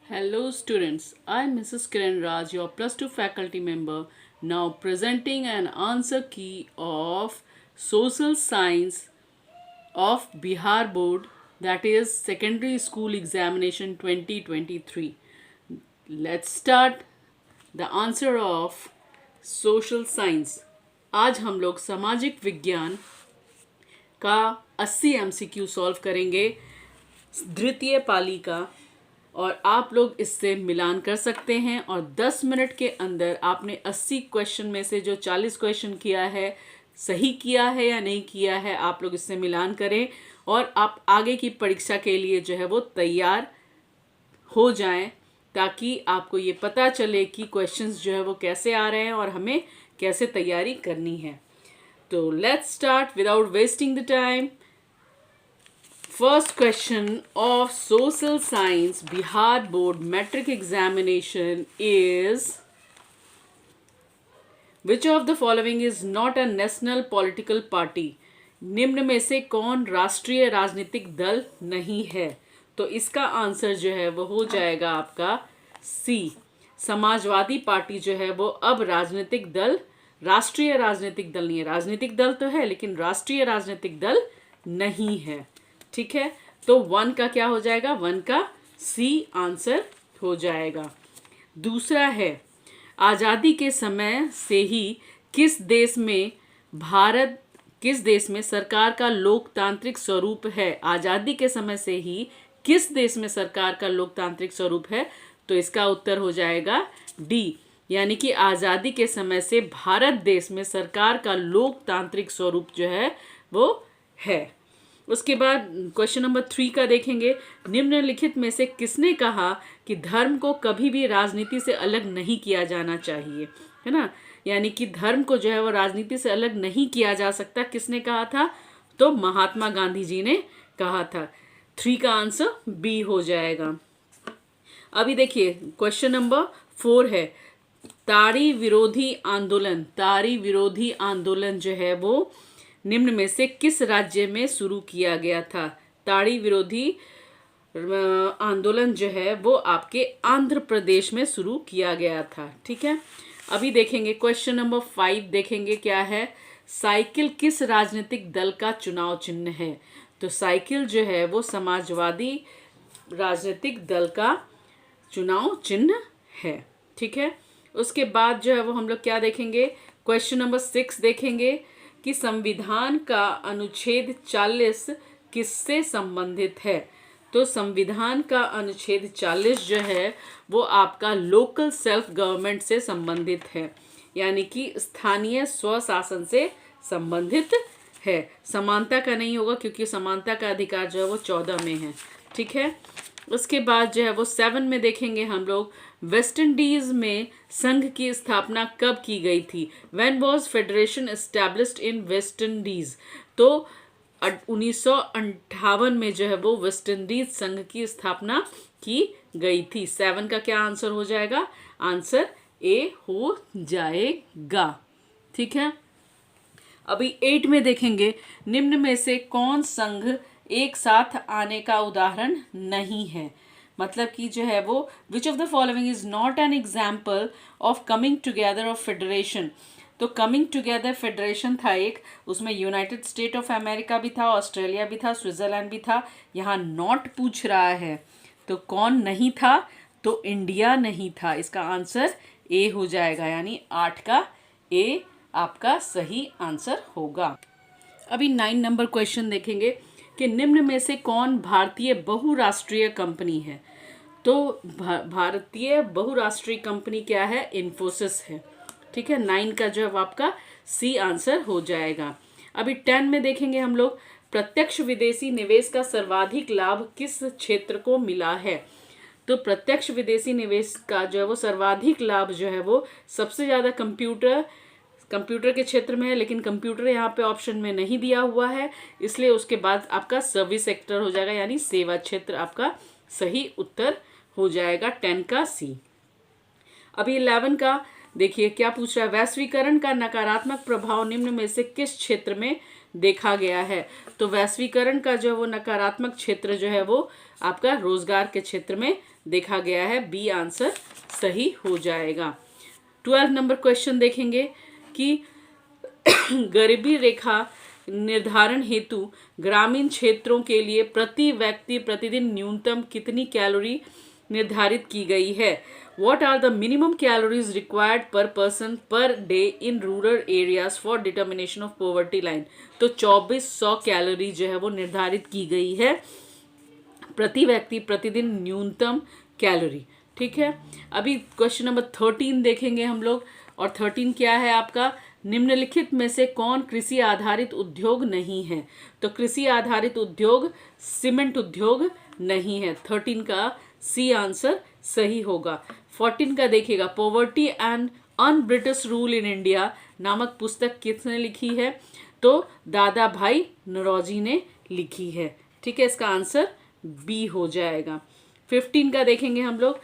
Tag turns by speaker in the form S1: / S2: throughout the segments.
S1: Hello students, I am Mrs. Kiran Raj, your plus 2 faculty member, now presenting an answer key of social science of Bihar board, that is secondary school examination 2023. Let's start the answer of social science. आज हम लोग सामाजिक विज्ञान का 80 MCQ solve करेंगे द्वितीय पाली का, और आप लोग इससे मिलान कर सकते हैं और 10 मिनट के अंदर आपने 80 क्वेश्चन में से जो 40 क्वेश्चन किया है सही किया है या नहीं किया है, आप लोग इससे मिलान करें और आप आगे की परीक्षा के लिए जो है वो तैयार हो जाएं, ताकि आपको ये पता चले कि क्वेश्चंस जो है वो कैसे आ रहे हैं और हमें कैसे तैयारी करनी है। तो let's start without wasting the time. First question of social science Bihar board metric examination is, which of the following is not a national political party? निम्न में से कौन राष्ट्रीय राजनीतिक दल नहीं है? तो इसका आंसर जो है वो हो जाएगा आपका सी। समाजवादी पार्टी जो है वो अब राजनीतिक दल, राष्ट्रीय राजनीतिक दल नहीं है। राजनीतिक दल तो है लेकिन राष्ट्रीय राजनीतिक दल नहीं है। ठीक है, तो 1 का क्या हो जाएगा? 1 का सी आंसर हो जाएगा। दूसरा है, आज़ादी के समय से ही किस देश में सरकार का लोकतांत्रिक स्वरूप है? आज़ादी के समय से ही किस देश में सरकार का लोकतांत्रिक स्वरूप है? तो इसका उत्तर हो जाएगा डी, यानी कि आज़ादी के समय से भारत देश में सरकार का लोकतांत्रिक स्वरूप जो है वो है। उसके बाद क्वेश्चन नंबर 3 का देखेंगे। निम्नलिखित में से किसने कहा कि धर्म को कभी भी राजनीति से अलग नहीं किया जाना चाहिए? है ना, यानी कि धर्म को जो है वो राजनीति से अलग नहीं किया जा सकता। किसने कहा था? तो महात्मा गांधी जी ने कहा था। 3 का आंसर बी हो जाएगा। अभी देखिए क्वेश्चन नंबर 4 है, ताड़ी विरोधी आंदोलन। ताड़ी विरोधी आंदोलन जो है वो निम्न में से किस राज्य में शुरू किया गया था? ताड़ी विरोधी आंदोलन जो है वो आपके आंध्र प्रदेश में शुरू किया गया था। ठीक है, अभी देखेंगे क्वेश्चन नंबर 5 देखेंगे क्या है। साइकिल किस राजनीतिक दल का चुनाव चिन्ह है? तो साइकिल जो है वो समाजवादी राजनीतिक दल का चुनाव चिन्ह है। ठीक है, उसके बाद जो है वो हम लोग क्या देखेंगे, क्वेश्चन नंबर 6 देखेंगे कि संविधान का अनुच्छेद 40 किससे संबंधित है? तो संविधान का अनुच्छेद 40 जो है वो आपका लोकल सेल्फ गवर्नमेंट से संबंधित है, यानी कि स्थानीय स्वशासन से संबंधित है। समानता का नहीं होगा क्योंकि समानता का अधिकार जो है वो 14 में है। ठीक है, उसके बाद जो है वो 7 में देखेंगे हम लोग, वेस्ट इंडीज में संघ की स्थापना कब की गई थी? When was federation established in West Indies? तो 1958 में जो है वो वेस्ट इंडीज संघ की स्थापना की गई थी। 7 का क्या आंसर हो जाएगा? आंसर ए हो जाएगा। ठीक है, अभी 8 में देखेंगे, निम्न में से कौन संघ एक साथ आने का उदाहरण नहीं है? मतलब कि जो है वो विच of the following is not an example of coming together of federation? तो कमिंग टुगेदर फेडरेशन था एक, उसमें यूनाइटेड स्टेट ऑफ अमेरिका भी था, ऑस्ट्रेलिया भी था, स्विट्जरलैंड भी था। यहाँ नॉट पूछ रहा है, तो कौन नहीं था? तो इंडिया नहीं था। इसका आंसर ए हो जाएगा, यानी 8 का ए आपका सही आंसर होगा। अभी 9 नंबर क्वेश्चन देखेंगे कि निम्न में से कौन भारतीय बहुराष्ट्रीय कंपनी है? तो भारतीय बहुराष्ट्रीय कंपनी क्या है? इन्फोसिस है। ठीक है, 9 का जो है आपका सी आंसर हो जाएगा। अभी 10 में देखेंगे हम लोग, प्रत्यक्ष विदेशी निवेश का सर्वाधिक लाभ किस क्षेत्र को मिला है? तो प्रत्यक्ष विदेशी निवेश का जो है वो सर्वाधिक लाभ जो है वो सबसे ज़्यादा कंप्यूटर के क्षेत्र में है, लेकिन कंप्यूटर यहाँ पे ऑप्शन में नहीं दिया हुआ है, इसलिए उसके बाद आपका सर्विस सेक्टर हो जाएगा, यानी सेवा क्षेत्र आपका सही उत्तर हो जाएगा। 10 का सी। अभी 11 का देखिए क्या पूछ रहा है, वैश्वीकरण का नकारात्मक प्रभाव निम्न में से किस क्षेत्र में देखा गया है? तो वैश्वीकरण का जो है वो नकारात्मक क्षेत्र जो है वो आपका रोजगार के क्षेत्र में देखा गया है। बी आंसर सही हो जाएगा। 12 नंबर क्वेश्चन देखेंगे कि गरीबी रेखा निर्धारण हेतु ग्रामीण क्षेत्रों के लिए प्रति व्यक्ति प्रतिदिन न्यूनतम कितनी कैलोरी निर्धारित की गई है। What are the minimum calories required per person per day in rural areas for determination of poverty line? तो 2400 कैलोरी जो है वो निर्धारित की गई है प्रति व्यक्ति प्रतिदिन न्यूनतम कैलोरी। ठीक है, अभी क्वेश्चन नंबर 13 देखेंगे हम लोग। और 13 क्या है आपका, निम्नलिखित में से कौन कृषि आधारित उद्योग नहीं है। तो कृषि आधारित उद्योग सीमेंट उद्योग नहीं है। 13 का सी आंसर सही होगा। 14 का देखिएगा, poverty and un British rule in India नामक पुस्तक किसने लिखी है। तो दादा भाई नौरोजी ने लिखी है। ठीक है, इसका आंसर बी हो जाएगा। 15 का देखेंगे हम लोग,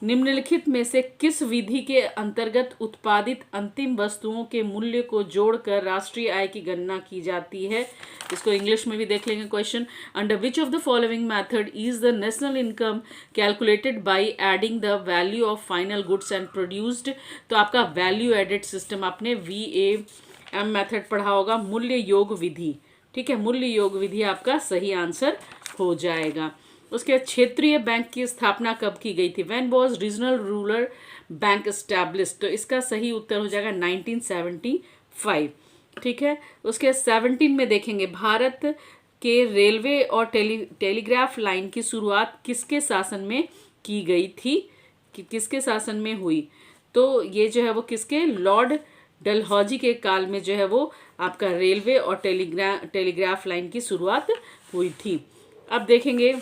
S1: निम्नलिखित में से किस विधि के अंतर्गत उत्पादित अंतिम वस्तुओं के मूल्य को जोड़कर राष्ट्रीय आय की गणना की जाती है। इसको इंग्लिश में भी देख लेंगे question. Under which of the following method is the national income calculated by adding the value of final goods and produced. तो आपका वैल्यू एडेड सिस्टम आपने VAM मेथड पढ़ा होगा, मूल्य योग विधि। ठीक है, मूल्य योग विधि आपका सही आंसर हो जाएगा। उसके बाद क्षेत्रीय बैंक की स्थापना कब की गई थी। When was regional rural bank established. तो इसका सही उत्तर हो जाएगा 1975। ठीक है, उसके 17 में देखेंगे, भारत के रेलवे और टेलीग्राफ लाइन की शुरुआत किसके शासन में की गई थी, किसके शासन में हुई। तो ये जो है वो किसके, लॉर्ड डलहौजी के काल में जो है वो आपका रेलवे और टेलीग्राफ लाइन की शुरुआत हुई थी। अब देखेंगे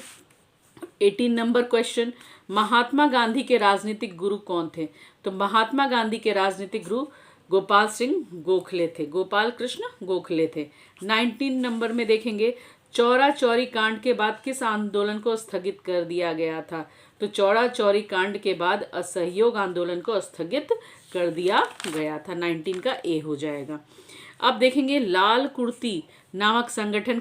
S1: 18 नंबर क्वेश्चन, महात्मा गांधी के राजनीतिक गुरु कौन थे। तो महात्मा गांधी के राजनीतिक गुरु गोपाल सिंह गोखले थे, गोपाल कृष्ण गोखले थे। 19 नंबर में देखेंगे, चौरा चौरी कांड के बाद किस आंदोलन को स्थगित कर दिया गया था। तो चौरा चौरी कांड के बाद असहयोग आंदोलन को स्थगित कर दिया गया था। 19 का ए हो जाएगा। अब देखेंगे, लाल कुर्ती नामक संगठन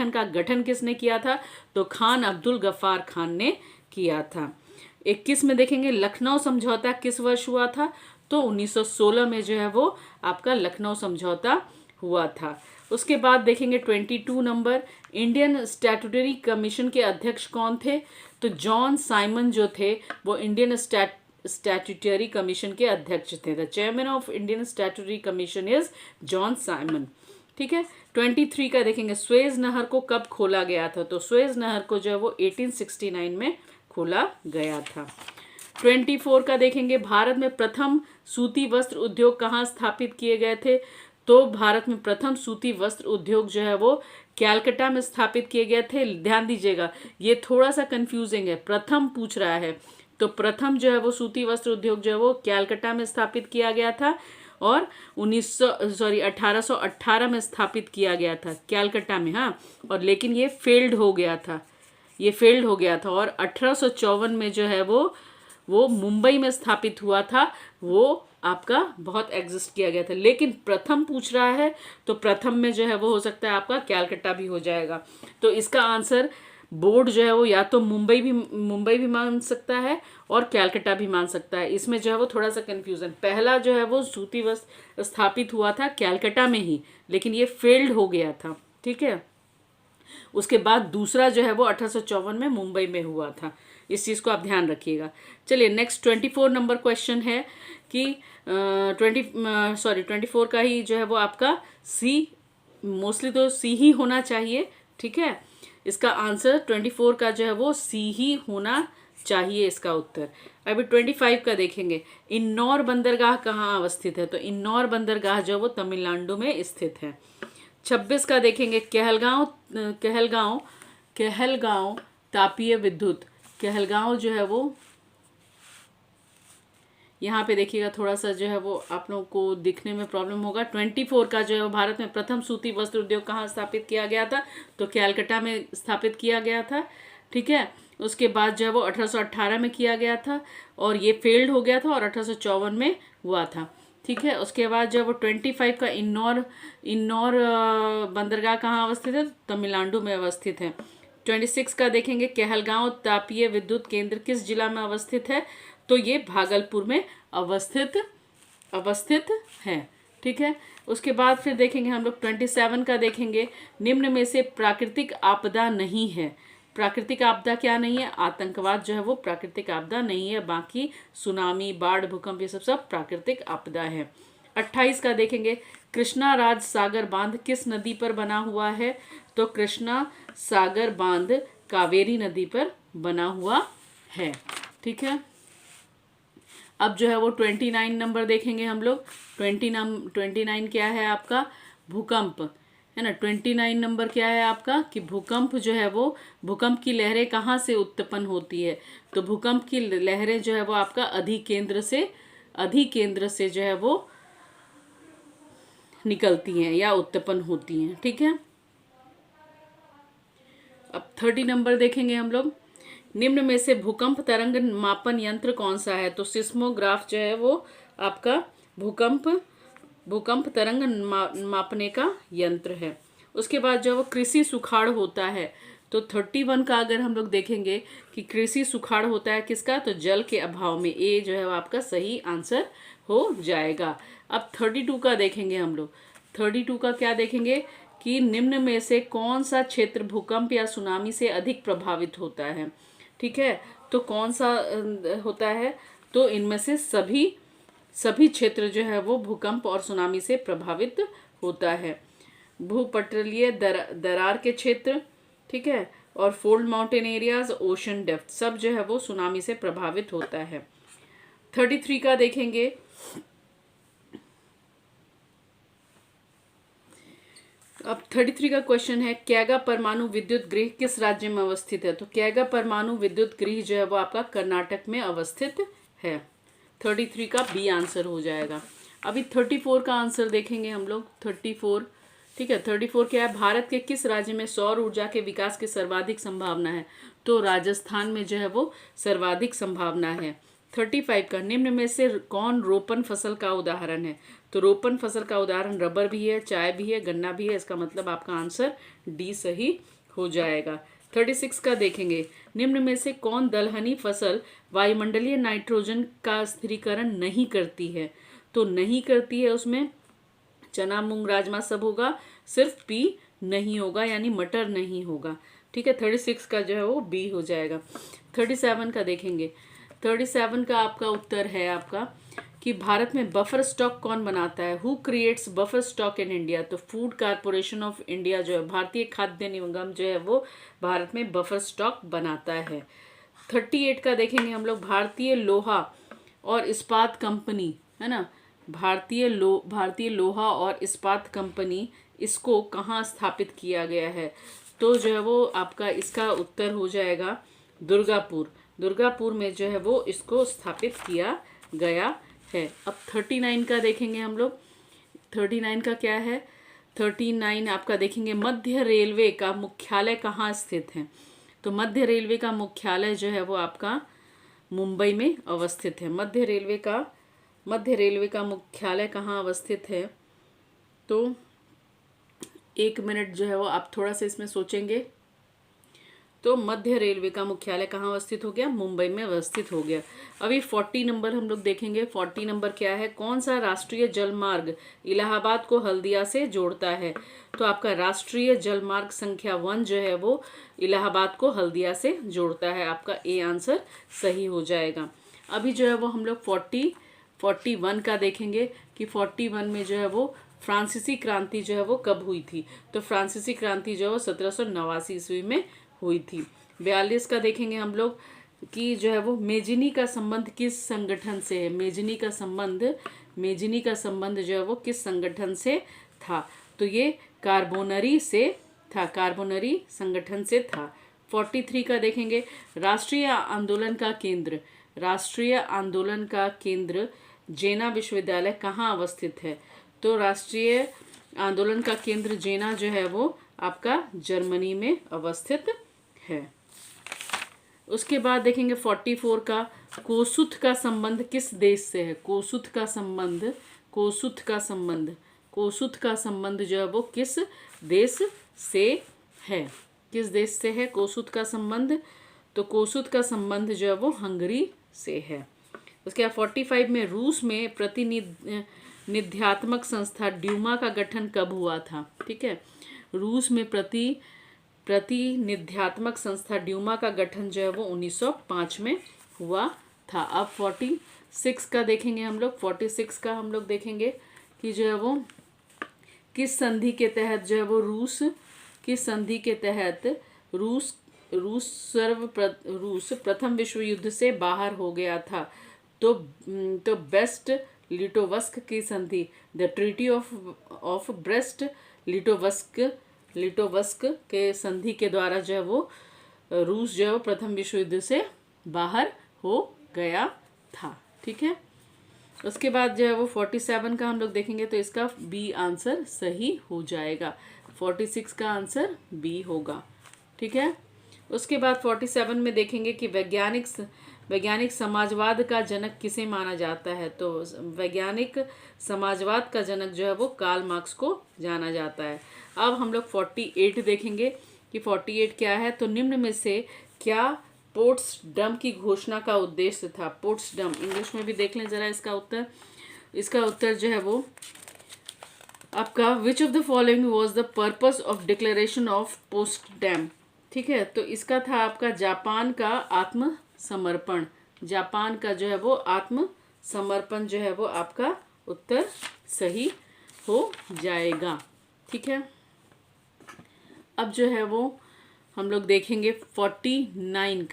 S1: का गठन किसने किया था। तो खान अब्दुल गफ्फार खान ने किया था। 21 में देखेंगे, लखनऊ समझौता किस वर्ष हुआ था। तो 1916 में जो है वो आपका लखनऊ समझौता हुआ था। उसके बाद देखेंगे 22 नंबर, इंडियन स्टैट्यूटरी कमीशन के अध्यक्ष कौन थे। तो जॉन साइमन जो थे वो इंडियन स्टैट्यूटरी कमीशन के अध्यक्ष थे। The chairman of Indian statutory commission is John Simon. ठीक है, 23 का देखेंगे, स्वेज नहर को कब खोला गया था। तो स्वेज नहर को जो है वो 1869 में खोला गया था। 24 का देखेंगे, भारत में प्रथम सूती वस्त्र उद्योग कहाँ स्थापित किए गए थे। तो भारत में प्रथम सूती वस्त्र उद्योग जो है वो कैलकाटा में स्थापित किए गए थे। ध्यान दीजिएगा, ये थोड़ा सा कंफ्यूजिंग है, प्रथम पूछ रहा है। तो प्रथम जो है वो सूती वस्त्र उद्योग जो है वो कैलकाटा में स्थापित किया गया था और 1818 में स्थापित किया गया था कैलकाटा में। हाँ, और लेकिन ये फेल्ड हो गया था, और 1854 में जो है वो मुंबई में स्थापित हुआ था। वो आपका बहुत एग्जिस्ट किया गया था, लेकिन प्रथम पूछ रहा है तो प्रथम में जो है वो हो सकता है आपका कैलकाटा भी हो जाएगा। तो इसका आंसर बोर्ड जो है वो या तो मुंबई भी मान सकता है और कैलकाटा भी मान सकता है। इसमें जो है वो थोड़ा सा कंफ्यूजन, पहला जो है वो सूती वस्त्र स्थापित हुआ था कैलकाटा में ही, लेकिन ये फेल्ड हो गया था। ठीक है, उसके बाद दूसरा जो है वो 1854 में मुंबई में हुआ था। इस चीज़ को आप ध्यान रखिएगा। चलिए नेक्स्ट 24 नंबर क्वेश्चन है कि 24 का ही जो है वो आपका सी, मोस्टली तो सी ही होना चाहिए। ठीक है, इसका आंसर 24 का जो है वो सी ही होना चाहिए इसका उत्तर। अभी 25 का देखेंगे, इन्नौर बंदरगाह कहाँ अवस्थित है। तो इन्नौर बंदरगाह जो वो तमिलनाडु में स्थित है। 26 का देखेंगे, कहलगांव तापीय विद्युत, कहलगांव जो है वो यहाँ पे देखिएगा थोड़ा सा जो है वो आप लोगों को दिखने में प्रॉब्लम होगा। 24 का जो है भारत में प्रथम सूती वस्त्र उद्योग कहाँ स्थापित किया गया था। तो कैलकाटा में स्थापित किया गया था। ठीक है, उसके बाद जो है वो 1818 में किया गया था और ये फेल्ड हो गया था और 1854 में हुआ था। ठीक है, उसके बाद जो है वो 25 का इन्नौर बंदरगाह कहाँ अवस्थित है। तमिलनाडु में अवस्थित है। 26 का देखेंगे, कहलगांव तापीय विद्युत केंद्र किस जिला में अवस्थित है? तो ये भागलपुर में अवस्थित है। ठीक है। उसके बाद फिर देखेंगे हम लोग 27 का देखेंगे, निम्न में से प्राकृतिक आपदा नहीं है। प्राकृतिक आपदा क्या नहीं है? आतंकवाद जो है वो प्राकृतिक आपदा नहीं है, बाकी सुनामी, बाढ़, भूकंप ये सब प्राकृतिक आपदा है। 28 का देखेंगे, कृष्णा राज सागर बांध किस नदी पर बना हुआ है? तो कृष्णा सागर बांध कावेरी नदी पर बना हुआ है। ठीक है। अब जो है वो 29 नंबर देखेंगे हम लोग। 29 क्या है आपका? भूकंप, है ना। 29 नंबर क्या है आपका? कि भूकंप जो है वो, भूकंप की लहरें कहाँ से उत्पन्न होती है? तो भूकंप की लहरें जो है वो आपका अधिकेंद्र से जो है वो निकलती हैं या उत्पन्न होती हैं। ठीक है। अब 30 नंबर देखेंगे हम लोग, निम्न में से भूकंप तरंग मापन यंत्र कौन सा है? तो सिस्मोग्राफ जो है वो आपका भूकंप तरंग मापने का यंत्र है। उसके बाद जो है वो कृषि सुखाड़ होता है, तो 31 का अगर हम लोग देखेंगे कि कृषि सुखाड़ होता है किसका? तो जल के अभाव में। ए जो है वो आपका सही आंसर हो जाएगा। अब 32 का देखेंगे हम लोग। 32 का क्या देखेंगे कि निम्न में से कौन सा क्षेत्र भूकंप या सुनामी से अधिक प्रभावित होता है? ठीक है। तो कौन सा होता है? तो इनमें से सभी क्षेत्र जो है वो भूकंप और सुनामी से प्रभावित होता है। भूपटलीय दरार के क्षेत्र, ठीक है, और fold mountain areas, ocean depth, सब जो है वो सुनामी से प्रभावित होता है। 33 का देखेंगे, अब 33 का क्वेश्चन है, क्यागा परमाणु विद्युत गृह किस राज्य में अवस्थित है? तो क्यागा परमाणु विद्युत गृह जो है वो आपका कर्नाटक में अवस्थित है। 33 का बी आंसर हो जाएगा। अभी 34 का आंसर देखेंगे हम लोग। 34, ठीक है। 34 क्या है? भारत के किस राज्य में सौर ऊर्जा के विकास की सर्वाधिक संभावना है? तो राजस्थान में जो है वो सर्वाधिक संभावना है। 35 का, निम्न में से कौन रोपण फसल का उदाहरण है? तो रोपण फसल का उदाहरण रबर भी है, चाय भी है, गन्ना भी है। इसका मतलब आपका आंसर डी सही हो जाएगा। 36 का देखेंगे, निम्न में से कौन दलहनी फसल वायुमंडलीय नाइट्रोजन का स्थिरीकरण नहीं करती है? तो नहीं करती है उसमें चना, मूंग, राजमा सब होगा, सिर्फ पी नहीं होगा, यानी मटर नहीं होगा। ठीक है। 36 का जो है वो बी हो जाएगा। 37 का देखेंगे। 37 का आपका उत्तर है आपका कि भारत में बफर स्टॉक कौन बनाता है? Who creates buffer stock in India? तो फूड कारपोरेशन ऑफ इंडिया जो है, भारतीय खाद्य निगम जो है वो भारत में बफर स्टॉक बनाता है। 38 का देखेंगे हम लोग, भारतीय लोहा और इस्पात कंपनी, है ना, भारतीय लोहा और इस्पात कंपनी, इसको कहाँ स्थापित किया गया है? तो जो है वो आपका इसका उत्तर हो जाएगा दुर्गापुर में जो है वो इसको स्थापित किया गया है। अब 39 का देखेंगे हम लोग। 39 का क्या है? 39 आपका देखेंगे, मध्य रेलवे का मुख्यालय कहाँ स्थित है? तो मध्य रेलवे का मुख्यालय जो है वो आपका मुंबई में अवस्थित है। मध्य रेलवे का मुख्यालय कहाँ अवस्थित है? तो 1 मिनट जो है वो आप थोड़ा सा इसमें सोचेंगे। तो मध्य रेलवे का मुख्यालय कहाँ अवस्थित हो गया? मुंबई में अवस्थित हो गया। अभी 40 नंबर हम लोग देखेंगे। 40 नंबर क्या है? कौन सा राष्ट्रीय जलमार्ग इलाहाबाद को हल्दिया से जोड़ता है? तो आपका राष्ट्रीय जलमार्ग संख्या 1 जो है वो इलाहाबाद को हल्दिया से जोड़ता है। आपका ए आंसर सही हो जाएगा। अभी जो है वो हम लोग 41 का देखेंगे कि 41 में जो है वो फ्रांसीसी क्रांति जो है वो कब हुई थी? तो फ्रांसीसी क्रांति जो है वो 1789 ईस्वी में हुई थी। 42 का देखेंगे हम लोग कि जो है वो मेजिनी का संबंध किस संगठन से है? मेजिनी का संबंध जो है वो किस संगठन से था? तो ये कार्बोनरी संगठन से था। 43 का देखेंगे, राष्ट्रीय आंदोलन का केंद्र जेना विश्वविद्यालय कहाँ अवस्थित है? तो राष्ट्रीय आंदोलन का केंद्र जेना जो है वो आपका जर्मनी में अवस्थित है। उसके बाद देखेंगे 44 का, कोसुत का संबंध किस देश से है? कोसुत का संबंध जो है वो किस देश से है? किस देश से है कोसुत का संबंध? तो कोसुत का संबंध जो है वो हंगरी से है। उसके बाद 45 में रूस में प्रतिनिध्यात्मक संस्था ड्यूमा का गठन कब हुआ था? ठीक है, रूस में प्रतिनिध्यात्मक संस्था ड्यूमा का गठन जो है वो 1905 में हुआ था। अब 46 का देखेंगे हम लोग। 46 का हम लोग देखेंगे कि जो है वो किस संधि के तहत जो है वो किस संधि के तहत रूस प्रथम विश्व युद्ध से बाहर हो गया था? तो बेस्ट लिटोवस्क की संधि, द ट्रीटी ऑफ ब्रेस्ट लिटोवस्क के संधि के द्वारा जो है वो रूस जो है वो प्रथम विश्व युद्ध से बाहर हो गया था। ठीक है, उसके बाद जो है वो 47 का हम लोग देखेंगे तो इसका बी आंसर सही हो जाएगा। 46 का आंसर बी होगा। ठीक है, उसके बाद 47 में देखेंगे कि वैज्ञानिक समाजवाद का जनक किसे माना जाता है? तो वैज्ञानिक समाजवाद का जनक जो है वो कार्ल मार्क्स को जाना जाता है। अब हम लोग 48 देखेंगे कि 48 क्या है? तो निम्न में से क्या पोट्सडम की घोषणा का उद्देश्य था? पोट्सडम इंग्लिश में भी देख लें जरा इसका उत्तर जो है वो आपका which of the following was the purpose of declaration of Potsdam? ठीक है, तो इसका था आपका जापान का आत्मसमर्पण। जापान का जो है वो आत्मसमर्पण जो है वो आपका उत्तर सही हो जाएगा। ठीक है, अब जो है वो हम लोग देखेंगे 49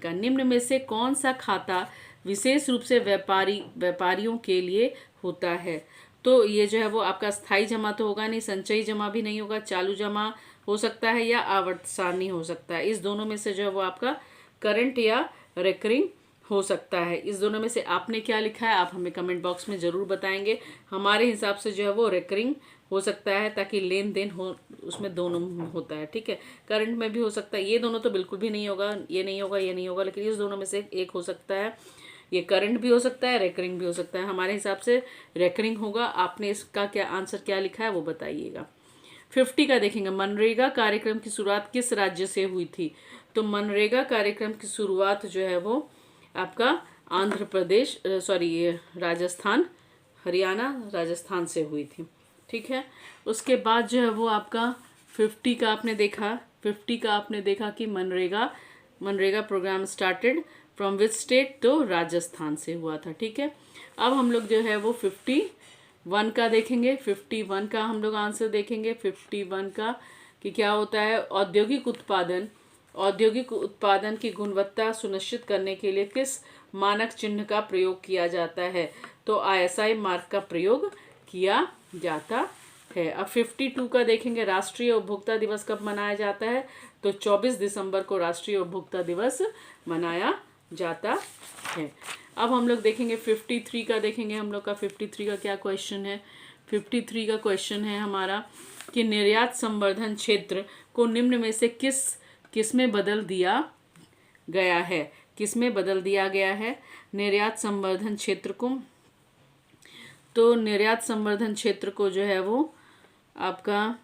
S1: का। निम्न में से कौन सा खाता विशेष रूप से व्यापारियों के लिए होता है? तो ये जो है वो आपका स्थायी जमा तो होगा नहीं, संचयी जमा भी नहीं होगा, चालू जमा हो सकता है या आवर्त सारणी हो सकता है। इस दोनों में से जो है वो आपका करंट या रिकरिंग हो सकता है। इस दोनों में से आपने क्या लिखा है आप हमें कमेंट बॉक्स में ज़रूर बताएंगे। हमारे हिसाब से जो है वो रिकरिंग हो सकता है ताकि लेन देन हो, उसमें दोनों होता है। ठीक है, करंट में भी हो सकता है। ये दोनों तो बिल्कुल भी नहीं होगा, ये नहीं होगा, लेकिन इस दोनों में से एक हो सकता है। ये करंट भी हो सकता है, रेकरिंग भी हो सकता है। हमारे हिसाब से रेकरिंग होगा। आपने इसका क्या आंसर क्या लिखा है वो बताइएगा। 50 का देखेंगे, मनरेगा कार्यक्रम की शुरुआत किस राज्य से हुई थी? तो मनरेगा कार्यक्रम की शुरुआत जो है वो आपका आंध्र प्रदेश राजस्थान, हरियाणा, राजस्थान से हुई थी। ठीक है, उसके बाद जो है वो आपका 50 का आपने देखा कि MNREGA programme started from which state? तो राजस्थान से हुआ था। ठीक है, अब हम लोग जो है वो 51 का देखेंगे। 51 का हम लोग आंसर देखेंगे। 51 का कि क्या होता है? औद्योगिक उत्पादन की गुणवत्ता सुनिश्चित करने के लिए किस मानक चिन्ह का प्रयोग किया जाता है? तो ISI मार्क का प्रयोग किया जाता है। अब 52 का देखेंगे, राष्ट्रीय उपभोक्ता दिवस कब मनाया जाता है? तो 24 दिसंबर को राष्ट्रीय उपभोक्ता दिवस मनाया जाता है। अब हम लोग देखेंगे 53 का देखेंगे। हम लोग का 53 का क्या क्वेश्चन है? 53 का क्वेश्चन है हमारा कि निर्यात संवर्धन क्षेत्र को निम्न में से किस में बदल दिया गया है? किस में बदल दिया गया है निर्यात संवर्धन क्षेत्र को? तो निर्यात संवर्धन क्षेत्र को जो है वो आपका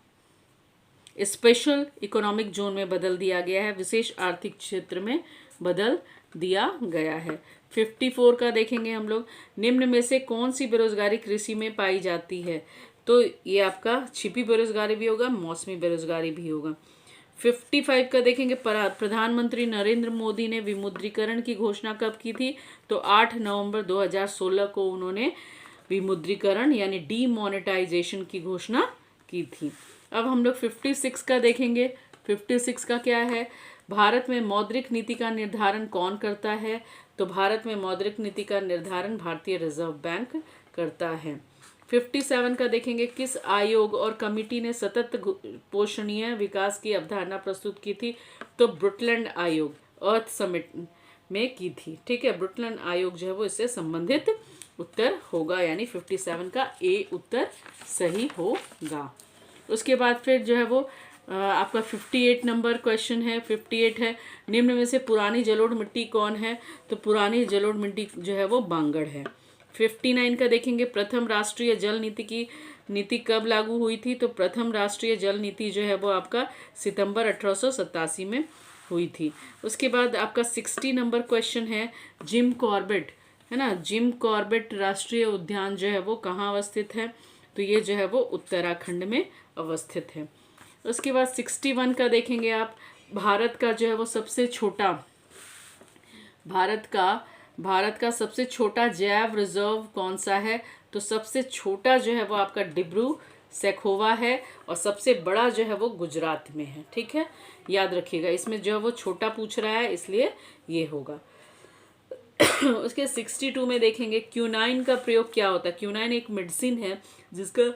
S1: स्पेशल इकोनॉमिक जोन में बदल दिया गया है, विशेष आर्थिक क्षेत्र में बदल दिया गया है। 54 का देखेंगे हम लोग, निम्न में से कौन सी बेरोजगारी कृषि में पाई जाती है? तो ये आपका छिपी बेरोजगारी भी होगा, मौसमी बेरोजगारी भी होगा। 55 का देखेंगे, प्रधानमंत्री नरेंद्र मोदी ने विमुद्रीकरण की घोषणा कब की थी? तो 8 नवंबर 2016 को उन्होंने विमुद्रीकरण यानी डीमोनेटाइजेशन की घोषणा की थी। अब हम लोग 56 का देखेंगे। 56 का क्या है? भारत में मौद्रिक नीति का निर्धारण कौन करता है? तो भारत में मौद्रिक नीति का निर्धारण भारतीय रिजर्व बैंक करता है। 57 का देखेंगे, किस आयोग और कमिटी ने सतत पोषणीय विकास की अवधारणा प्रस्तुत की थी? तो ब्रुटलैंड आयोग अर्थ समिट में की थी। ठीक है, ब्रुटलैंड आयोग जो है वो इससे संबंधित उत्तर होगा, यानी 57 का ए उत्तर सही होगा। उसके बाद फिर जो है वो आपका 58 नंबर क्वेश्चन है। 58 है, निम्न में से पुरानी जलोढ़ मिट्टी कौन है? तो पुरानी जलोढ़ मिट्टी जो है वो बांगड़ है। 59 का देखेंगे, प्रथम राष्ट्रीय जल नीति कब लागू हुई थी? तो प्रथम राष्ट्रीय जल नीति जो है वो आपका सितंबर 1887 में हुई थी। उसके बाद आपका 60 नंबर क्वेश्चन है, जिम कॉर्बेट, है ना, जिम कॉर्बेट राष्ट्रीय उद्यान जो है वो कहाँ अवस्थित है? तो ये जो है वो उत्तराखंड में अवस्थित है। उसके बाद 61 का देखेंगे आप, भारत का जो है वो सबसे छोटा, भारत का सबसे छोटा जैव रिजर्व कौन सा है? तो सबसे छोटा जो है वो आपका डिब्रू सैखोवा है, और सबसे बड़ा जो है वो गुजरात में है। ठीक है, याद रखिएगा, इसमें जो है वो छोटा पूछ रहा है इसलिए ये होगा। उसके 62 में देखेंगे, क्यूनाइन का प्रयोग क्या होता है? क्यूनाइन एक मेडिसिन है जिसका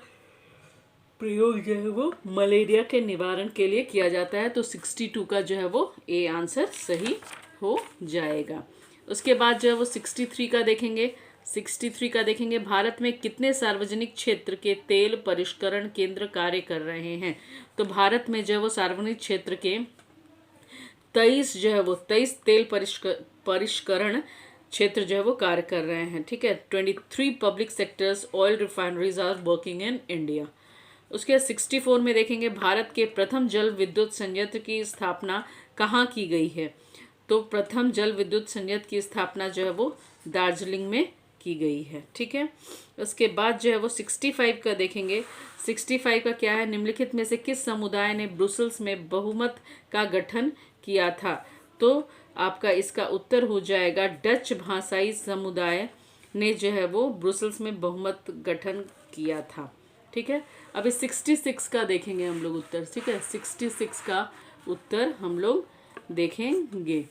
S1: प्रयोग जो है वो मलेरिया के निवारण के लिए किया जाता है। तो 62 का जो है वो ए आंसर सही हो जाएगा। उसके बाद जो है वो 63 का देखेंगे, 63 का देखेंगे, भारत में कितने सार्वजनिक क्षेत्र के तेल परिष्करण केंद्र कार्य कर रहे हैं? तो भारत में जो है वो सार्वजनिक क्षेत्र के 23 जो है वो 23 तेल परिष्करण क्षेत्र जो है वो कार्य कर रहे हैं। ठीक है, 23 public sectors oil refineries are working in India. उसके 64 में देखेंगे, भारत के प्रथम जल विद्युत संयंत्र की स्थापना कहाँ की गई है? तो प्रथम जल विद्युत संयंत्र की स्थापना जो है वो दार्जिलिंग में की गई है। ठीक है, उसके बाद जो है वो 65 का देखेंगे, 65 का क्या है, निम्नलिखित में से किस समुदाय ने ब्रुसेल्स में बहुमत का गठन किया था? तो आपका इसका उत्तर हो जाएगा, डच भाषाई समुदाय ने जो है वो ब्रुसेल्स में बहुमत गठन किया था। ठीक है, अभी 66 का देखेंगे हम लोग उत्तर। ठीक है, 66 का उत्तर हम लोग देखेंगे।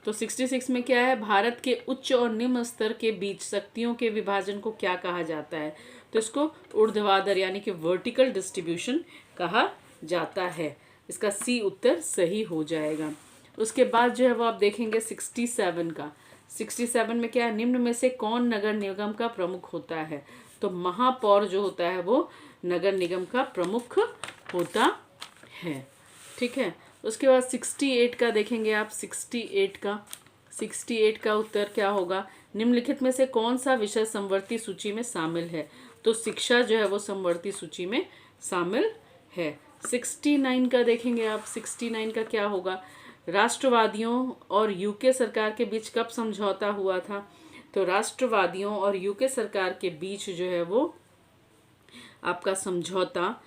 S1: तो 66 में क्या है, भारत के उच्च और निम्न स्तर के बीच शक्तियों के विभाजन को क्या कहा जाता है? तो इसको ऊर्ध्वाधर यानी कि वर्टिकल डिस्ट्रीब्यूशन कहा जाता है। इसका सी उत्तर सही हो जाएगा। उसके बाद जो है वो आप देखेंगे 67 का, 67 में क्या है, निम्न में से कौन नगर निगम का प्रमुख होता है? तो महापौर जो होता है वो नगर निगम का प्रमुख होता है। ठीक है, उसके बाद 68 का देखेंगे आप, 68 का उत्तर क्या होगा, निम्नलिखित में से कौन सा विषय समवर्ती सूची में शामिल है? तो शिक्षा जो है वो समवर्ती सूची में शामिल है। 69 का देखेंगे आप, 69 का क्या होगा, राष्ट्रवादियों और यूके सरकार के बीच कब समझौता हुआ था? तो राष्ट्रवादियों और यूके सरकार के बीच जो है वो आपका समझौता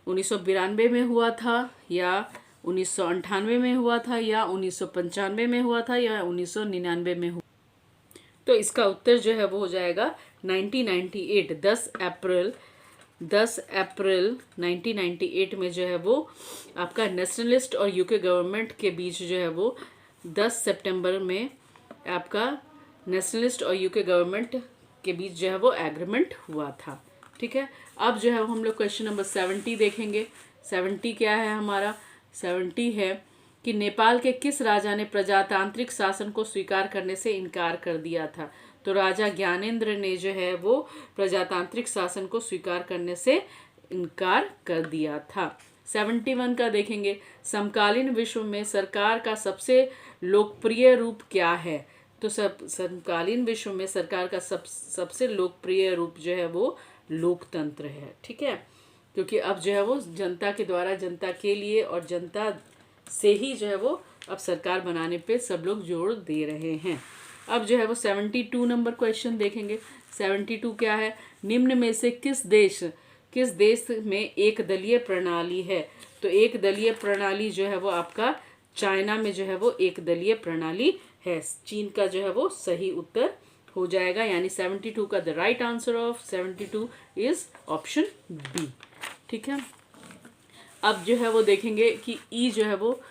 S1: 1992 में हुआ था, या 1998 में हुआ था, या 1995 में हुआ था, या 1999 में हुआ। तो इसका उत्तर जो है वो हो जाएगा 1998, 10 अप्रैल 1998 में जो है वो आपका नेशनलिस्ट और यूके गवर्नमेंट के बीच जो है वो 10 सितंबर में आपका नेशनलिस्ट और यूके गवर्नमेंट के बीच जो है वो एग्रीमेंट हुआ था। ठीक है, अब जो है हम लोग क्वेश्चन नंबर 70 देखेंगे। 70 क्या है हमारा, 70 है कि नेपाल के किस राजा ने प्रजातांत्रिक शासन को स्वीकार करने से इनकार कर दिया था? तो राजा ज्ञानेंद्र ने जो है वो प्रजातांत्रिक शासन को स्वीकार करने से इनकार कर दिया था। 71 का देखेंगे, समकालीन विश्व में सरकार का सबसे लोकप्रिय रूप क्या है? तो समकालीन विश्व में सरकार का सबसे लोकप्रिय रूप जो है वो लोकतंत्र है। ठीक है, क्योंकि अब जो है वो जनता के द्वारा जनता के लिए और जनता से ही जो है वो अब सरकार बनाने पे सब लोग जोर दे रहे हैं। अब जो है वो 72 नंबर क्वेश्चन देखेंगे। 72 क्या है, निम्न में से किस देश में एक दलीय प्रणाली है? तो एक दलीय प्रणाली जो है वो आपका चाइना में जो है वो एक दलीय प्रणाली है। चीन का जो है वो सही उत्तर हो जाएगा, यानी 72 का the right answer of 72 is option B. ठीक है, अब जो है वो देखेंगे कि ई जो है वो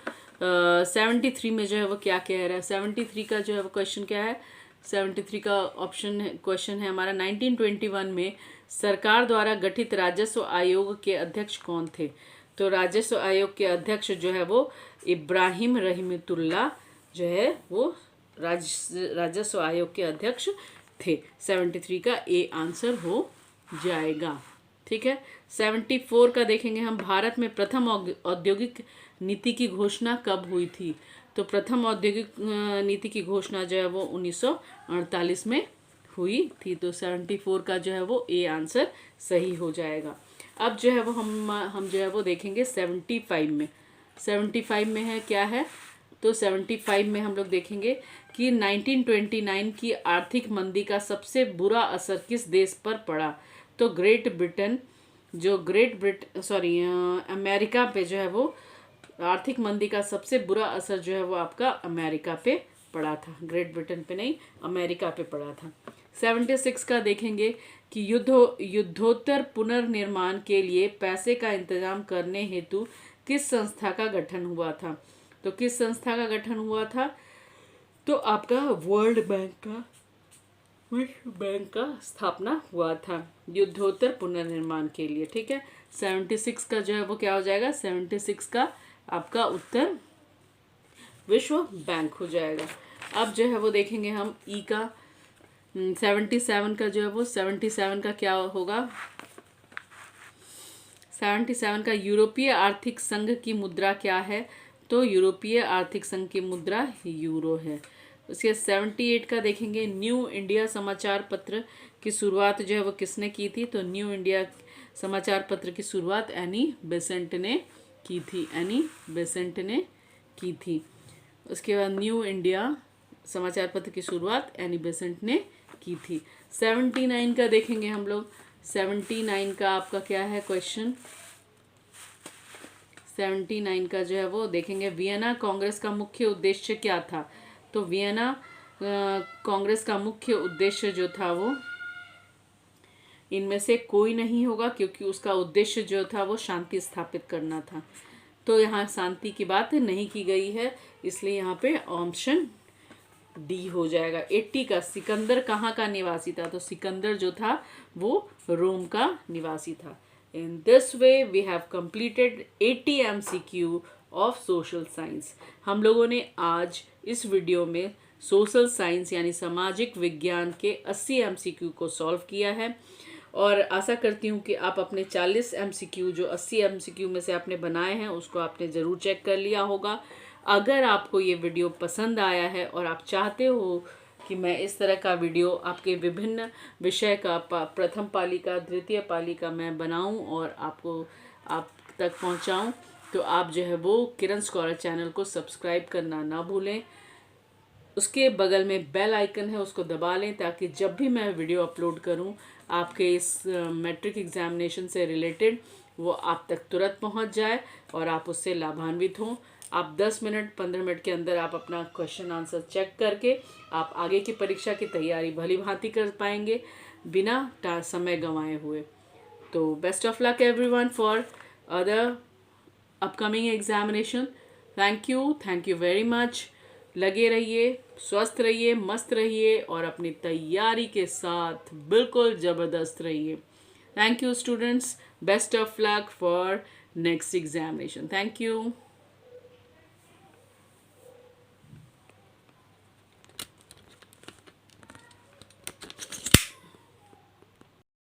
S1: 73 में जो है वो क्या कह रहा है। 73 का जो है वो क्वेश्चन क्या है, 73 का क्वेश्चन है हमारा, 1921 में सरकार द्वारा गठित राजस्व आयोग के अध्यक्ष कौन थे? तो राजस्व आयोग के अध्यक्ष जो है वो इब्राहिम रहमतुल्लाह जो है वो राजस्व आयोग के अध्यक्ष थे। 73 का ए आंसर हो जाएगा। ठीक है, 74 का देखेंगे हम, भारत में प्रथम औद्योगिक नीति की घोषणा कब हुई थी? तो प्रथम औद्योगिक नीति की घोषणा जो है वो 1948 में हुई थी। तो 74 का जो है वो ए आंसर सही हो जाएगा। अब जो है वो हम जो है वो देखेंगे 75 में। 75 में है क्या है, तो 75 में हम लोग देखेंगे कि 1929 की आर्थिक मंदी का सबसे बुरा असर किस देश पर पड़ा। तो अमेरिका पे जो है वो आर्थिक मंदी का सबसे बुरा असर जो है वो आपका अमेरिका पे पड़ा था, ग्रेट ब्रिटेन पे नहीं, अमेरिका पे पड़ा था। 76 का देखेंगे कि युद्धोत्तर पुनर्निर्माण के लिए पैसे का इंतजाम करने हेतु किस संस्था का गठन हुआ था। तो किस संस्था का गठन हुआ था, तो आपका विश्व बैंक का स्थापना हुआ था युद्धोत्तर पुनर्निर्माण के लिए। ठीक है, 76 का जो है वो क्या हो जाएगा, 76 का आपका उत्तर विश्व बैंक हो जाएगा। अब जो है वो देखेंगे हम ई का 77 का जो है वो 77 का क्या होगा, 77 का यूरोपीय आर्थिक संघ की मुद्रा क्या है, तो यूरोपीय आर्थिक संघ की मुद्रा यूरो है। उसके 78 का देखेंगे न्यू इंडिया समाचार पत्र की शुरुआत जो है वो किसने की थी, तो न्यू इंडिया समाचार पत्र की शुरुआत एनी बेसेंट ने की थी, एनी बेसेंट ने की थी। उसके बाद न्यू इंडिया समाचार पत्र की शुरुआत एनी बेसेंट ने की थी। 79 का देखेंगे हम लोग, 79 का आपका क्या है क्वेश्चन, 79 का जो है वो देखेंगे वियना कांग्रेस का मुख्य उद्देश्य क्या था। तो वियना कांग्रेस का मुख्य उद्देश्य जो था वो इनमें से कोई नहीं होगा, क्योंकि उसका उद्देश्य जो था वो शांति स्थापित करना था। तो यहाँ शांति की बात नहीं की गई है, इसलिए यहाँ पे ऑप्शन डी हो जाएगा। 80 का सिकंदर कहाँ का निवासी था, तो सिकंदर जो था वो रोम का निवासी था। In this way we have completed 80 MCQ of social science. हम लोगों ने आज इस वीडियो में सोशल साइंस यानी सामाजिक विज्ञान के 80 MCQ को सॉल्व किया है, और आशा करती हूँ कि आप अपने 40 MCQ जो 80 MCQ में से आपने बनाए हैं उसको आपने ज़रूर चेक कर लिया होगा। अगर आपको ये वीडियो पसंद आया है और आप चाहते हो कि मैं इस तरह का वीडियो आपके विभिन्न विषय का प्रथम पाली का, द्वितीय पाली का मैं बनाऊं और आपको आप तक पहुंचाऊं, तो आप जो है वो किरण स्कॉलर चैनल को सब्सक्राइब करना ना भूलें। उसके बगल में बेल आइकन है, उसको दबा लें ताकि जब भी मैं वीडियो अपलोड करूं आपके इस मैट्रिक एग्जामिनेशन से रिलेटेड वो आप तक तुरंत पहुंच जाए और आप उससे लाभान्वित हों। आप 10 मिनट 15 मिनट के अंदर आप अपना क्वेश्चन आंसर चेक करके आप आगे की परीक्षा की तैयारी भली भांति कर पाएंगे बिना समय गंवाए हुए। तो best of luck everyone for other upcoming examination. Thank you very much. लगे रहिए, स्वस्थ रहिए, मस्त रहिए और अपनी तैयारी के साथ बिल्कुल ज़बरदस्त रहिए। Thank you students, best of luck for next examination. Thank you.